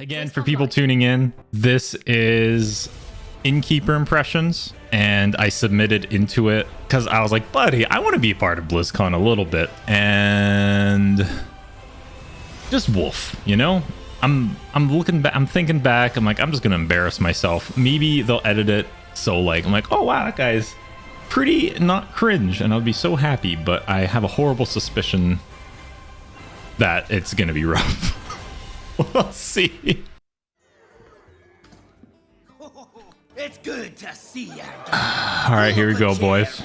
Again, for people tuning in, this is InnKeeper impressions, and I submitted into it because I was like, buddy, I want to be a part of BlizzCon a little bit, and just Wolf, you know? I'm looking back, I'm thinking back, I'm like, I'm just gonna embarrass myself. Maybe they'll edit it so like, I'm like, oh wow, that guy's pretty not cringe, and I'll be so happy, but I have a horrible suspicion that it's gonna be rough. We'll see. It's good to see you. All right, here we go, boys.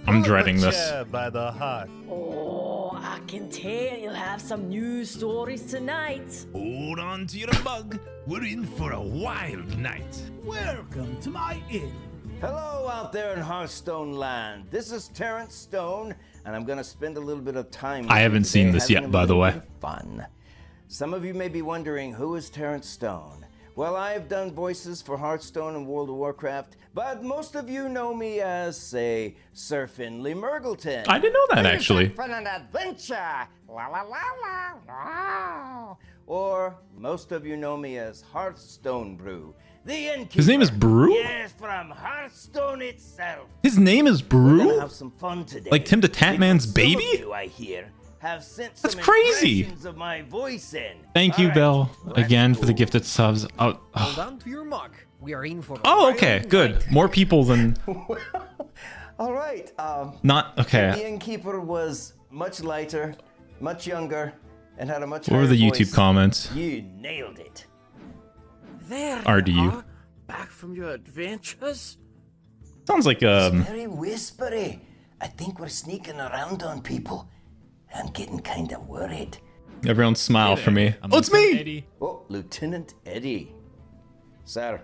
I'm dreading this. By the heart. Oh, I can tell you'll have some news stories tonight. Hold on to your bug. We're in for a wild night. Welcome to my inn. Hello out there in Hearthstone land. This is Terrence Stone, and I'm gonna spend a little bit of time with I haven't you seen today this yet, having a by the little way. bit of fun. Some of you may be wondering, who is Terrence Stone? Well, I've done voices for Hearthstone and World of Warcraft, but most of you know me as, say, Sir Finley Murgleton. I didn't know that, actually. For an adventure. La la la la la. Or most of you know me as Hearthstone Brew, the innkeeper. His name is Brew? Yes, from Hearthstone itself. His name is We're gonna Brew? have some fun today. Like Tim the Tatman's Because some of baby? you, I hear, have sent That's some crazy. impressions of my voice in. Thank you, All right, Bell, let's again for the go. gifted subs. Oh, Hold on to your mark. We are in for a oh wild okay, night. good. More people than All right. not. The Okay. innkeeper was much lighter, much younger, and had a much What were higher the YouTube voice. comments? You nailed it. There RDU. you are, back from your adventures. Sounds like Very whispery. I think we're sneaking around on people. I'm getting kind of worried. everyone smile for me. Oh, it's me. Oh, Lieutenant Eddie. Sir.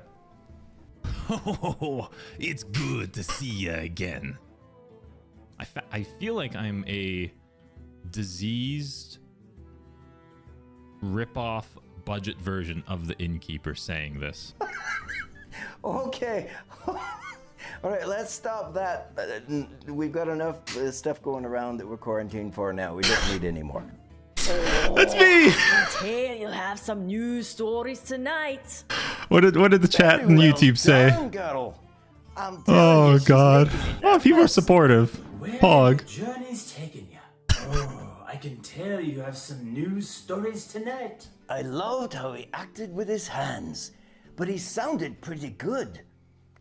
Oh, it's good to see you again. I feel like I'm a diseased rip-off budget version of the innkeeper saying this. Okay. All right, let's stop that. We've got enough stuff going around that we're quarantined for now. We don't need any more. That's me. I can tell you'll have some news stories tonight. What did the chat and Very YouTube say? done, girl. I'm telling Oh you, she's God. making me Oh, people are nervous. supportive. Where Pog. the journey's taking you. Oh, I can tell you have some news stories tonight. I loved how he acted with his hands, but he sounded pretty good.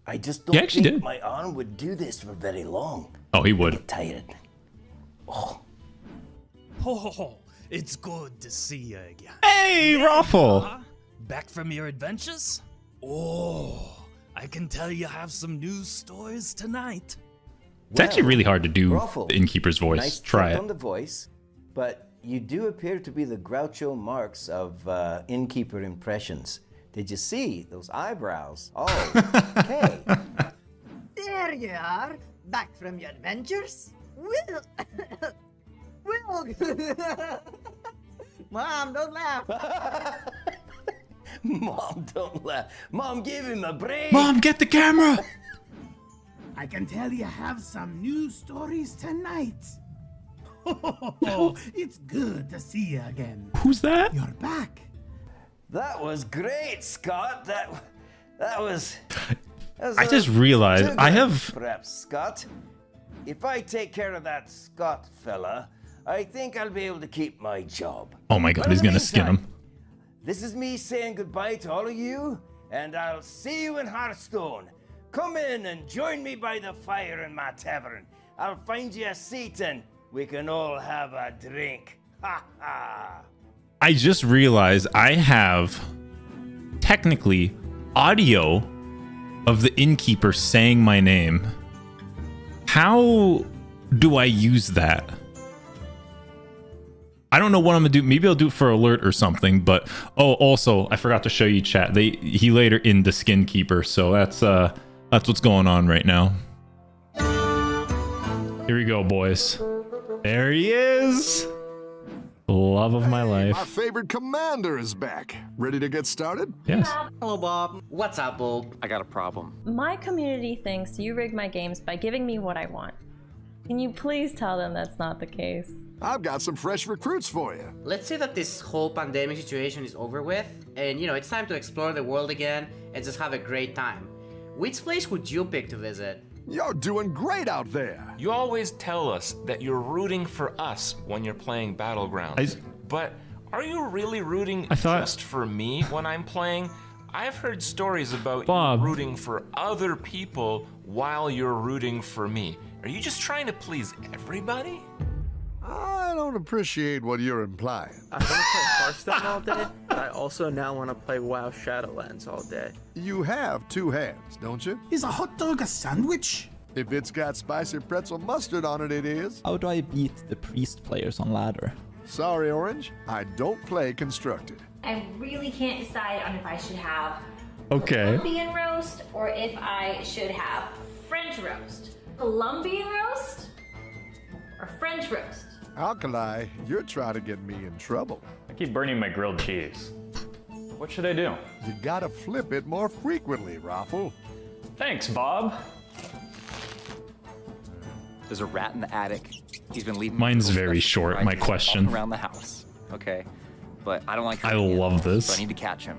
I just don't He actually think did. my arm would do this for very long. Oh, he would. Get tired. Oh, Oh, it's good to see you again. Hey, Raffle. Huh? Back from your adventures? Oh, I can tell you have some news stories tonight. It's actually really hard to do Ruffle. the innkeeper's voice. Nice Try trick it. on the voice, but you do appear to be the Groucho Marx of innkeeper impressions. Did you see those eyebrows? Oh, okay. There you are, back from your adventures. Will, Mom, don't laugh. Mom, don't laugh. Mom, give him a break. Mom, get the camera. I can tell you have some news stories tonight. Oh, it's good to see you again. Who's that? You're back. That was great, Scott. That was I just realized too I good, have. perhaps, Scott. If I take care of that Scott fella, I think I'll be able to keep my job. Oh my God, But in he's the gonna skin meantime, him. This is me saying goodbye to all of you, and I'll see you in Hearthstone. Come in and join me by the fire in my tavern. I'll find you a seat and we can all have a drink. Ha ha! I just realized I have technically audio of the innkeeper saying my name. How do I use that? I don't know what I'm gonna do. Maybe I'll do it for alert or something. But oh, also I forgot to show you chat. He later in the skin keeper, so that's what's going on right now. Here we go, boys. There he is. The love of my life. My favorite commander is back. Ready to get started? Yes. Hello, Bob. What's up, Bob? I got a problem. My community thinks you rig my games by giving me what I want. Can you please tell them that's not the case? I've got some fresh recruits for you. Let's say that this whole pandemic situation is over with, and it's time to explore the world again and just have a great time. Which place would you pick to visit? You're doing great out there. You always tell us that you're rooting for us when you're playing Battlegrounds. But are you really rooting just for me when I'm playing? I've heard stories about you rooting for other people while you're rooting for me. Are you just trying to please everybody? I don't appreciate what you're implying. I want to play Hearthstone all day, but I also now want to play WoW Shadowlands all day. You have two hands, don't you? Is a hot dog a sandwich? If it's got spicy pretzel mustard on it, it is. How do I beat the priest players on ladder? Sorry, Orange. I don't play constructed. I really can't decide on if I should have Okay. Colombian roast or if I should have French roast. Colombian roast or French roast? Alkali, you're trying to get me in trouble. I keep burning my grilled cheese. What should I do? You gotta flip it more frequently, Raffle. Thanks, Bob. There's a rat in the attic. He's been leaving. Mine's very short, my question. Around the house. Okay. But I don't like I love this. So I need to catch him.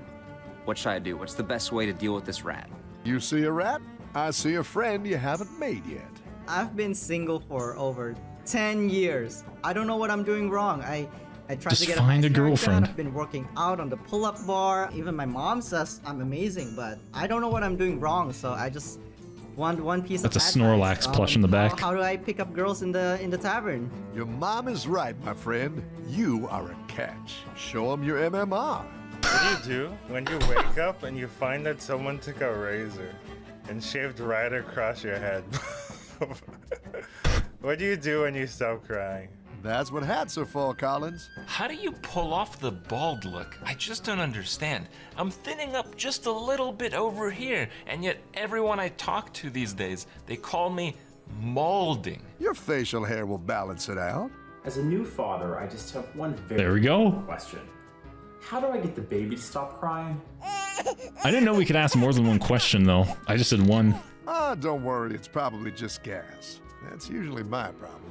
What should I do? What's the best way to deal with this rat? You see a rat? I see a friend you haven't made yet. I've been single for over 10 years. I don't know what I'm doing wrong. I tried Just to get find a haircut. girlfriend. I've been working out on the pull-up bar. Even my mom says I'm amazing, but I don't know what I'm doing wrong. So I just want one piece That's of a Snorlax plush in the back. How do I pick up girls in the tavern? Your mom is right, my friend. You are a catch. Show them your MMR. What do you do when you wake up and you find that someone took a razor and shaved right across your head? What do you do when you stop crying? That's what hats are for, Collins. How do you pull off the bald look? I just don't understand. I'm thinning up just a little bit over here, and yet everyone I talk to these days, they call me molding. Your facial hair will balance it out. As a new father, I just have one very There we go. question. How do I get the baby to stop crying? I didn't know we could ask more than one question, though. I just did one. Don't worry. It's probably just gas. That's usually my problem.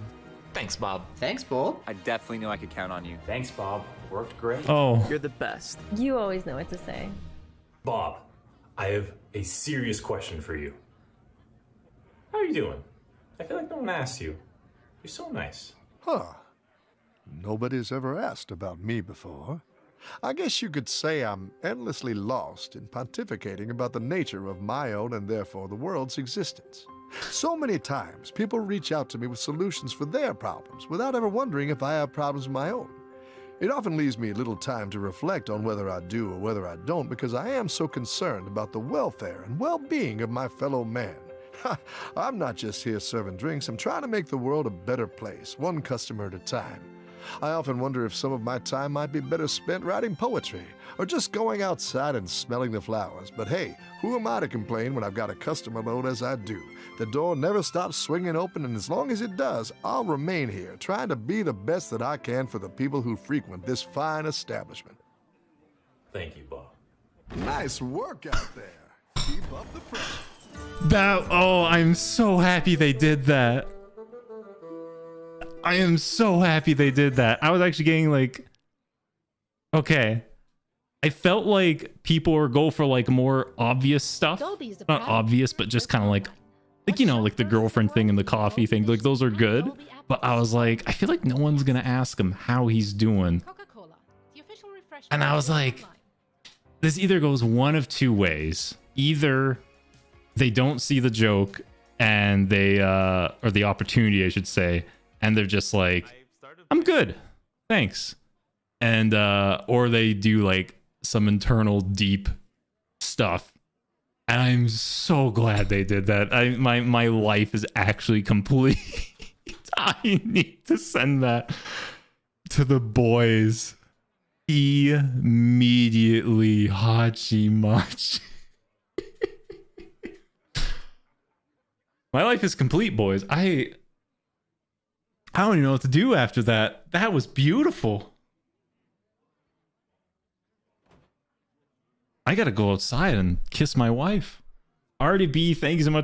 Thanks, Bob. Thanks, Bob. I definitely knew I could count on you. Thanks, Bob. Worked great. Oh. You're the best. You always know what to say. Bob, I have a serious question for you. How are you doing? I feel like no one asked you. You're so nice. Huh. Nobody's ever asked about me before. I guess you could say I'm endlessly lost in pontificating about the nature of my own and therefore the world's existence. So many times, people reach out to me with solutions for their problems without ever wondering if I have problems of my own. It often leaves me little time to reflect on whether I do or whether I don't because I am so concerned about the welfare and well-being of my fellow man. I'm not just here serving drinks, I'm trying to make the world a better place, one customer at a time. I often wonder if some of my time might be better spent writing poetry or just going outside and smelling the flowers. But hey, who am I to complain when I've got a customer load as I do? The door never stops swinging open, and as long as it does, I'll remain here, trying to be the best that I can for the people who frequent this fine establishment. Thank you, Bob. Nice work out there. Keep up the pressure. Oh, I'm so happy they did that. I am so happy they did that. I was actually getting like, okay. I felt like people were go for like more obvious stuff. Not obvious, but just kind of like, you know, like the girlfriend thing and the coffee thing. Like those are good. But I was like, I feel like no one's going to ask him how he's doing. And I was like, this either goes one of two ways. Either they don't see the joke and they, or the opportunity, I should say, and they're just like, I'm good, thanks. And, or they do like some internal deep stuff. And I'm so glad they did that. My life is actually complete. I need to send that to the boys immediately. Hachi Machi. My life is complete, boys. I don't even know what to do after that. That was beautiful. I gotta go outside and kiss my wife. RDB, thank you so much.